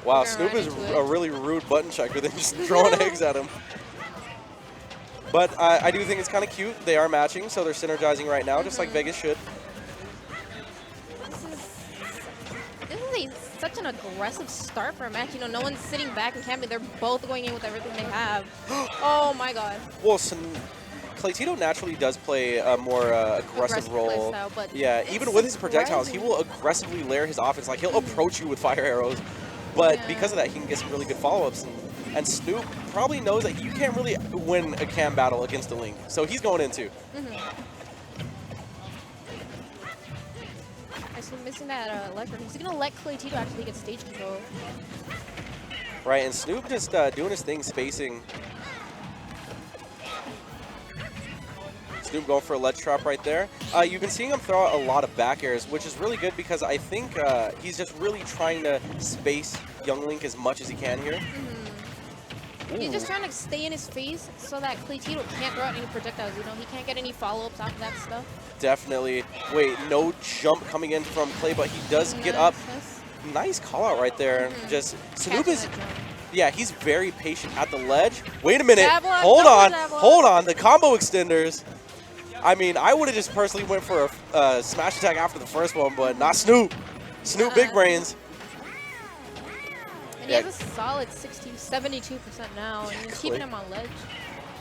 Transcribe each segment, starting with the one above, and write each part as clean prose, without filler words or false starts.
Wow, Snoop is a really rude button checker than just throwing eggs at him. But I do think it's kind of cute. They are matching, so they're synergizing right now, just like Vegas should. This is such an aggressive start for a match. You know, no one's sitting back and camping. They're both going in with everything they have. Oh my god. Well, Cleytito naturally does play a more aggressive role. Style, but yeah, even with his projectiles, he will aggressively layer his offense. Like, he'll approach you with fire arrows. But because of that, he can get some really good follow-ups. And Snoop probably knows that you can't really win a cam battle against a Link. So he's going in too. So missing that electric. He's going to let Cleytito actually get stage control. Right, and Snoop just doing his thing, spacing. Snoop going for a ledge trap right there. You've been seeing him throw out a lot of back airs, which is really good because I think he's just really trying to space Young Link as much as he can here. He's just trying to stay in his face so that Cleytito can't throw out any projectiles. You know, he can't get any follow-ups off of that stuff. Definitely. Wait, no jump coming in from Clay, but he does get up. Nice call out right there. Just Snoop is, yeah, he's very patient at the ledge. Wait a minute. Hold on. The combo extenders. I mean, I would have just personally went for a smash attack after the first one, but not Snoop. Snoop big brains. And he has a solid 72% now, and he's keeping him on ledge.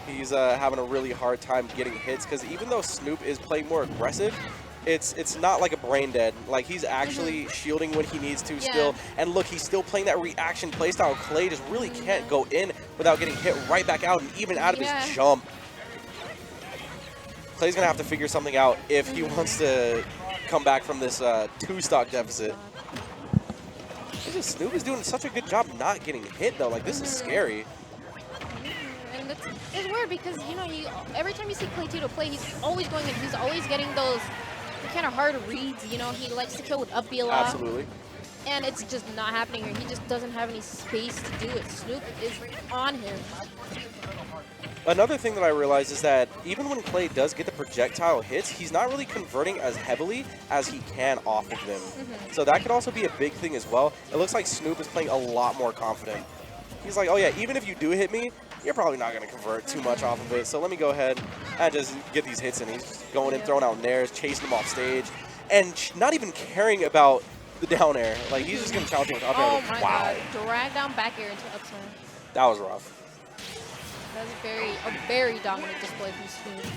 He's having a really hard time getting hits because even though Snoop is playing more aggressive, it's not like a brain dead. Like, he's actually shielding when he needs to still. And look, he's still playing that reaction playstyle. Clay just really can't go in without getting hit right back out and even out of his jump. Clay's going to have to figure something out if he wants to come back from this 2-stock deficit. Snoop is doing such a good job not getting hit, though. Like, this is scary. And it's weird because, you know, every time you see Cleytito play, he's always going in. He's always getting those kind of hard reads. You know, he likes to kill with up B a lot. Absolutely. And it's just not happening here. He just doesn't have any space to do it. Snoop is on him. Another thing that I realized is that even when Clay does get the projectile hits, he's not really converting as heavily as he can off of them. So that could also be a big thing as well. It looks like Snoop is playing a lot more confident. He's like, oh yeah, even if you do hit me, you're probably not going to convert too much off of it. So let me go ahead and just get these hits in. He's just going in, throwing out nairs, chasing them off stage, and not even caring about the down air. Like, he's just going to challenge him with up air. Oh my god. Drag down back air into up smash. That was rough. That was a very dominant display from Snoop.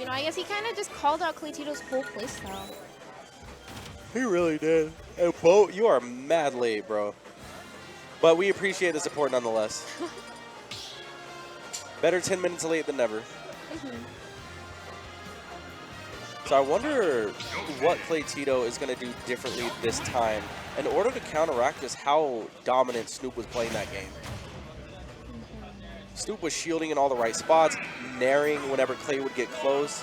You know, I guess he kind of just called out Cleytito's whole playstyle. He really did. And Bo, you are mad late, bro. But we appreciate the support nonetheless. Better 10 minutes late than never. So I wonder what Cleytito is going to do differently this time in order to counteract just how dominant Snoop was playing that game. Snoop was shielding in all the right spots, nairing whenever Clay would get close.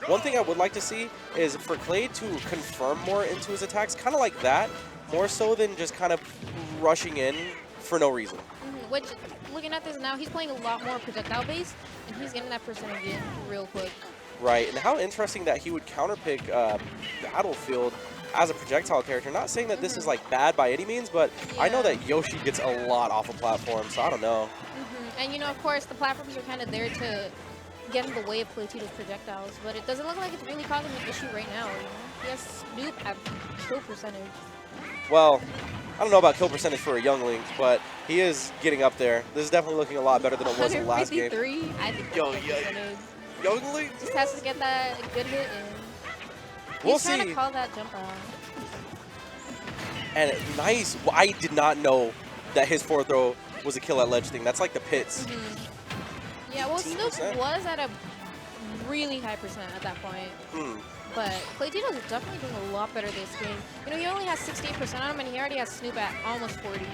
One thing I would like to see is for Clay to confirm more into his attacks, kind of like that, more so than just kind of rushing in for no reason. Which, looking at this now, he's playing a lot more projectile base, and he's getting that percentage in real quick. Right, and how interesting that he would counterpick Battlefield as a projectile character. Not saying that this is like bad by any means, but I know that Yoshi gets a lot off of platform, so I don't know. And you know, of course, the platforms are kind of there to get in the way of Cleytito's projectiles, but it doesn't look like it's really causing an issue right now. You know? He has Snoop at kill percentage. Well, I don't know about kill percentage for a Young Link, but he is getting up there. This is definitely looking a lot better than it was in the last game. 153, I think that's Young Link just has to get that good hit in. We'll He's trying see. to call that jump out. And nice. Well, I did not know that his forward throw was a kill at ledge thing. That's like the pits. Yeah, well, Snoop was at a really high percent at that point. But Cleytito is definitely doing a lot better this game. You know, he only has 68% on him, and he already has Snoop at almost 40.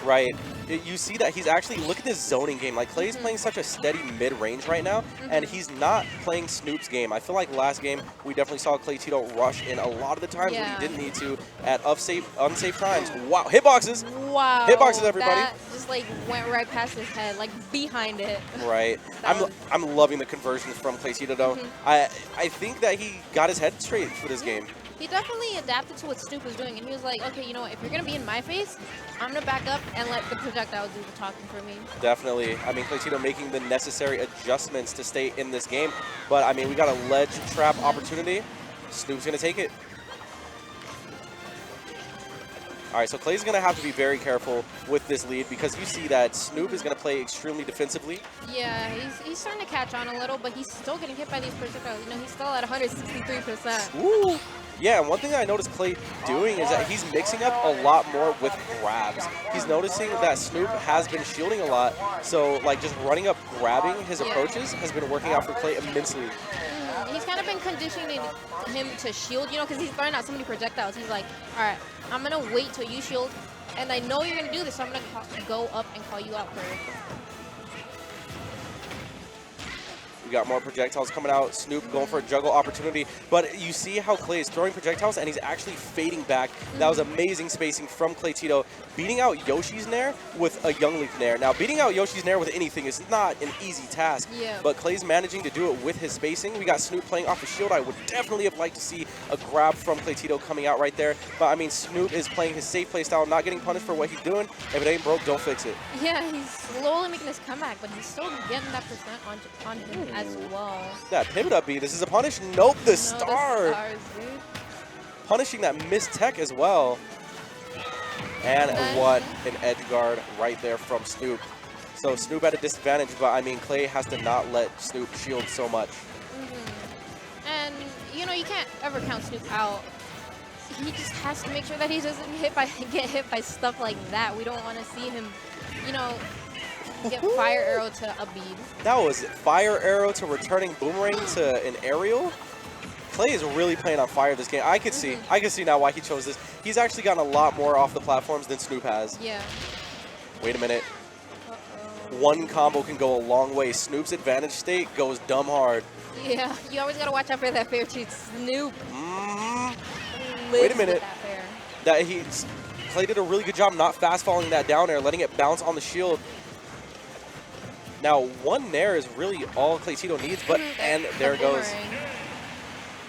Right. You see that he's actually, look at this zoning game. Like, Clay's playing such a steady mid-range right now, and he's not playing Snoop's game. I feel like last game, we definitely saw Cleytito rush in a lot of the times when he didn't need to at unsafe times. Wow. Hitboxes. Wow. Hitboxes, everybody. That just, like, went right past his head, like, behind it. Right. I'm loving the conversions from Cleytito, though. I think that he got his head straight for this game. he definitely adapted to what Snoop was doing, and he was like, okay, you know what, if you're going to be in my face, I'm going to back up and let the projectile do the talking for me. Definitely. I mean, Cleytito making the necessary adjustments to stay in this game. But, I mean, we got a ledge trap opportunity. Snoop's going to take it. All right, so Clay's going to have to be very careful with this lead because you see that Snoop is going to play extremely defensively. Yeah, he's starting to catch on a little, but he's still getting hit by these projectiles. You know, he's still at 163%. Ooh. Yeah, and one thing that I noticed Clay doing is that he's mixing up a lot more with grabs. He's noticing that Snoop has been shielding a lot, so like just running up, grabbing his approaches has been working out for Clay immensely. He's kind of been conditioning him to shield, you know, because he's throwing out so many projectiles. He's like, all right, I'm going to wait till you shield, and I know you're going to do this, so I'm going to go up and call you out first. We got more projectiles coming out. Snoop going for a juggle opportunity. But you see how Clay is throwing projectiles and he's actually fading back. That was amazing spacing from Cleytito. Beating out Yoshi's Nair with a Young Link Nair. Now, beating out Yoshi's Nair with anything is not an easy task. Yeah. But Clay's managing to do it with his spacing. We got Snoop playing off the shield. I would definitely have liked to see a grab from Cleytito coming out right there. But, I mean, Snoop is playing his safe play style, not getting punished for what he's doing. If it ain't broke, don't fix it. Yeah, he's slowly making this comeback, but he's still getting that percent on him as well. That pivot up B, this is a punish. Nope, the No, star. the stars, dude. Punishing that missed tech as well. And what an edge guard right there from Snoop. So Snoop at a disadvantage, but I mean, Clay has to not let Snoop shield so much. And, you know, you can't ever count Snoop out. He just has to make sure that he doesn't get hit by stuff like that. We don't want to see him, you know, get fire arrow to a bead. That was fire arrow to returning boomerang to an aerial. Clay is really playing on fire this game. I can see now why he chose this. He's actually gotten a lot more off the platforms than Snoop has. Yeah. Wait a minute. One combo can go a long way. Snoop's advantage state goes dumb hard. Yeah, you always gotta watch out for that fair cheat. Snoop. Wait a minute. Clay did a really good job not fast falling that down air, letting it bounce on the shield. Now, one nair is really all Cleytito needs, but and there it goes.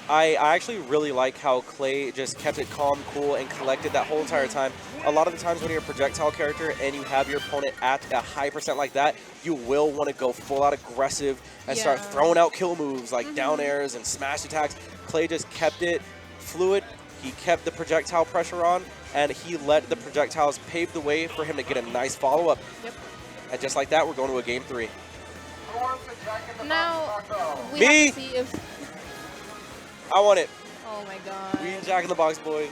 I actually really like how Clay just kept it calm, cool, and collected that whole entire time. A lot of the times when you're a projectile character and you have your opponent at a high percent like that, you will want to go full out aggressive and start throwing out kill moves like down airs and smash attacks. Clay just kept it fluid. He kept the projectile pressure on, and he let the projectiles pave the way for him to get a nice follow-up. Yep. And just like that, we're going to a game 3. Now, we have to see if... I want it. Oh my god. We Jack in the Box, boys.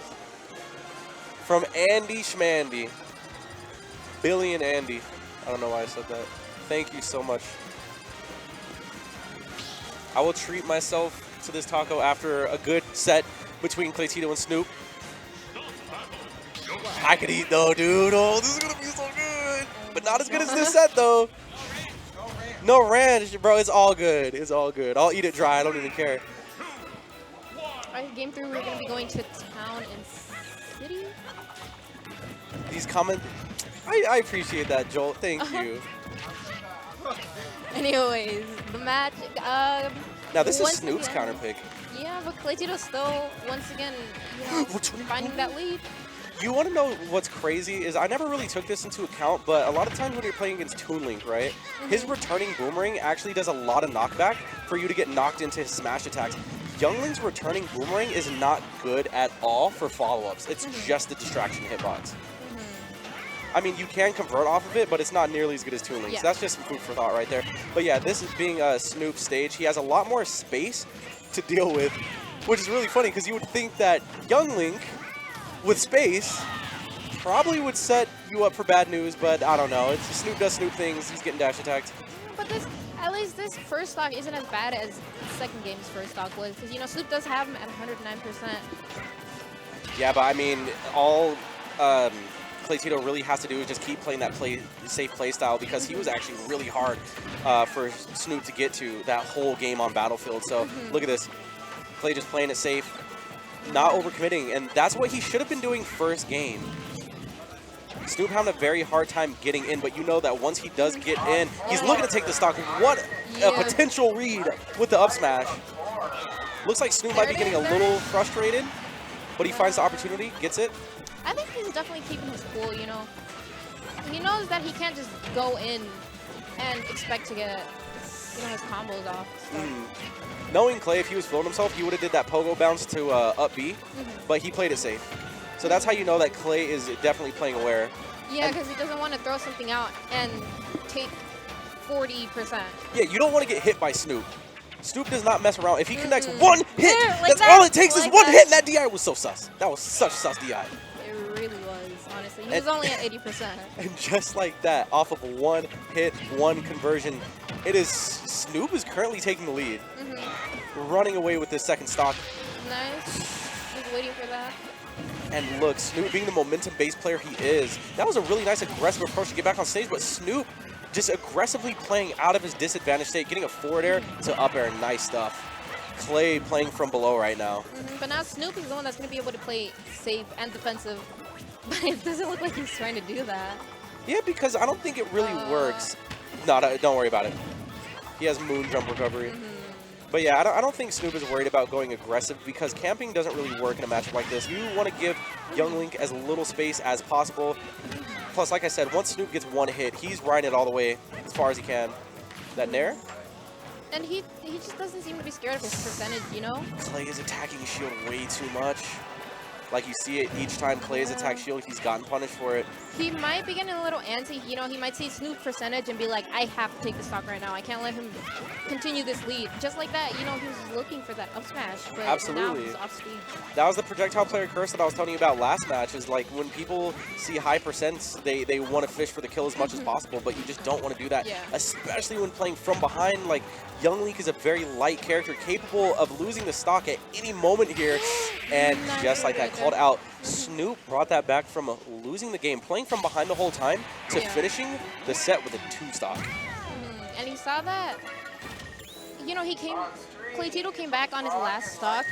From Andy Schmandy. Billy and Andy. I don't know why I said that. Thank you so much. I will treat myself to this taco after a good set between Cleytito and Snoop. I could eat though, dude. Oh, this is gonna be so good. But not as good as this set though. No ranch, bro. It's all good. It's all good. I'll eat it dry. I don't even care. Alright, game 3, we're going to be going to town and city. These comments, I appreciate that, Joel. Thank you. Anyways, the match. Now this is Snoop's counter pick. Yeah, but Cleytito still, once again, you know, finding that lead. You want to know what's crazy is I never really took this into account, but a lot of times when you're playing against Toon Link, right, his returning boomerang actually does a lot of knockback for you to get knocked into his smash attacks. Youngling's returning boomerang is not good at all for follow-ups. It's just the distraction hitbox. I mean, you can convert off of it, but it's not nearly as good as Toon Link. So that's just some food for thought right there. But yeah, this is being a Snoop stage. He has a lot more space to deal with, which is really funny because you would think that Young Link with space probably would set you up for bad news, but I don't know. It's Snoop does Snoop things. He's getting dash attacked. But this, at least this first stock isn't as bad as second game's first stock was, because, you know, Snoop does have him at 109%. Yeah, but I mean, all Cleytito really has to do is just keep playing that safe play style, because he was actually really hard for Snoop to get to that whole game on Battlefield. So look at this. Clay just playing it safe, not overcommitting, and that's what he should have been doing first game. Snoop having a very hard time getting in, but you know that once he does get in, he's looking to take the stock. What a potential read with the up smash. Looks like Snoop might be getting a little frustrated. but he finds the opportunity, gets it. I think he's definitely keeping his cool, you know. He knows that he can't just go in and expect to get, you know, his combos off. So. Knowing Clay, if he was feeling himself, he would have did that pogo bounce to up B, but he played it safe. So that's how you know that Clay is definitely playing aware. Yeah, because he doesn't want to throw something out and take 40%. Yeah, you don't want to get hit by Snoop. Snoop does not mess around. If he connects one hit, like that's all it takes is one hit, and that DI was so sus. That was such sus DI. It really was, honestly. He was only at 80%. And just like that, off of one hit, one conversion, it is Snoop is currently taking the lead. Running away with this second stock. Nice. Just waiting for that. And look, Snoop being the momentum-based player he is, that was a really nice aggressive approach to get back on stage, but Snoop just aggressively playing out of his disadvantaged state, getting a forward air to up air. Nice stuff. Clay playing from below right now. But now Snoop is the one that's going to be able to play safe and defensive. But it doesn't look like he's trying to do that. Yeah, because I don't think it really works. No, don't worry about it. He has moon jump recovery. But yeah, I don't think Snoop is worried about going aggressive because camping doesn't really work in a matchup like this. You want to give Young Link as little space as possible. Plus, like I said, once Snoop gets one hit, he's riding it all the way as far as he can. That Nair? And he just doesn't seem to be scared of his percentage, you know? Clay is attacking shield way too much. Like you see it each time Clay's attack shield, he's gotten punished for it. He might be getting a little antsy. You know, he might see Snoop percentage and be like, I have to take the stock right now. I can't let him continue this lead. Just like that, you know, he was looking for that up smash. But Absolutely. now he's off stage. That was the projectile player curse that I was telling you about last match, is like when people see high percents, they want to fish for the kill as much as possible, but you just don't want to do that. Yeah. Especially when playing from behind. Like, Young Link is a very light character, capable of losing the stock at any moment here. And just like that, called out. Snoop brought that back from losing the game, playing from behind the whole time, to finishing the set with a 2 stock. And he saw that, you know, Cleytito came back on his last stock.